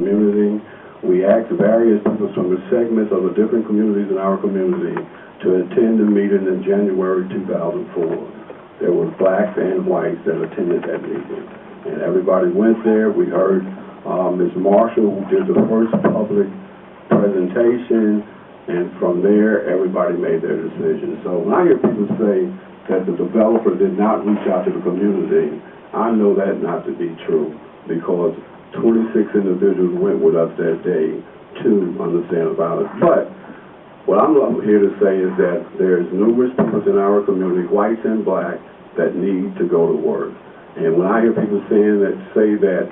community. We asked various people from the segments of the different communities in our community to attend the meeting in January 2004. There were blacks and whites that attended that meeting. And everybody went there. We heard Ms. Marshall, who did the first public presentation, and from there, everybody made their decision. So when I hear people say that the developer did not reach out to the community, I know that not to be true, because 26 individuals went with us that day to understand about it. But what I'm here to say is that there's numerous people in our community, whites and blacks, that need to go to work. And when I hear people say that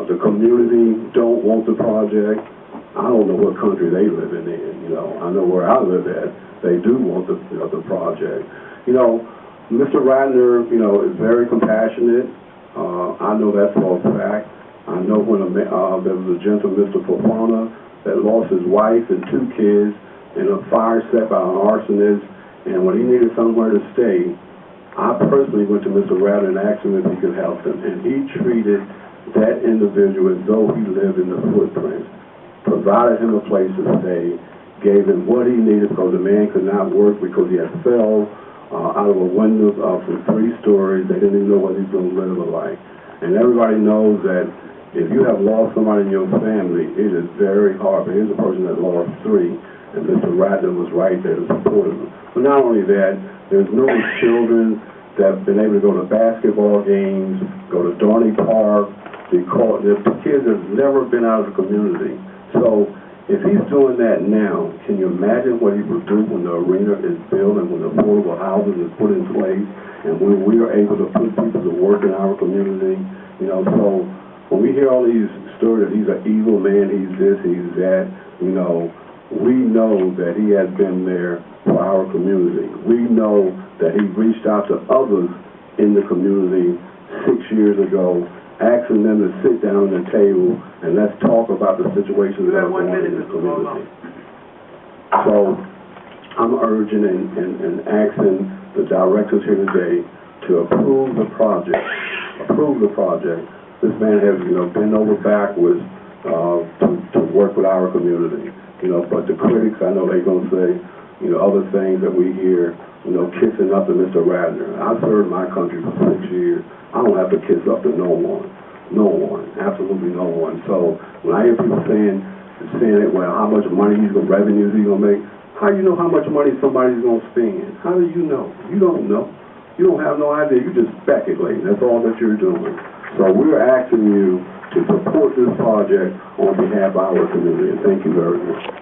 the community don't want the project, I don't know what country they living in. You know, I know where I live at. They do want the project. You know, Mr. Ratner, you know, is very compassionate. I know that's for a fact. I know when there was a gentleman, Mr. Fofana, that lost his wife and 2 kids in a fire set by an arsonist, and when he needed somewhere to stay, I personally went to Mr. Ratner and asked him if he could help him, and he treated that individual as though he lived in the footprint, provided him a place to stay, gave him what he needed because the man could not work because he had fell out of a window from 3 stories. They didn't even know what he was going to live like. And everybody knows that if you have lost somebody in your family, it is very hard. But here's a person that lost 3, and Mr. Ratner was right there to support him. But not only that, there's numerous children that have been able to go to basketball games, go to Dorney Park. The kids have never been out of the community. So if he's doing that now, can you imagine what he will do when the arena is built and when the affordable housing is put in place and when we are able to put people to work in our community? You know, so when we hear all these stories that he's an evil man, he's this, he's that, you know, we know that he has been there for our community. We know that he reached out to others in the community 6 years ago, asking them to sit down at the table and let's talk about the situations that are going on in the community. So I'm urging and asking the directors here today to approve the project. Approve the project. This man has, you know, been over backwards to work with our community. You know, but the critics, I know they're going to say, you know, other things that we hear, you know, kissing up to Mr. Ratner. I served my country for 6 years. I don't have to kiss up to no one. No one. Absolutely no one. So when I hear people saying it, well, how much money revenues he's going to make, how do you know how much money somebody's going to spend? How do you know? You don't know. You don't have no idea. You just speculating. That's all that you're doing. So we're asking you to support this project on behalf of our community. And thank you very much.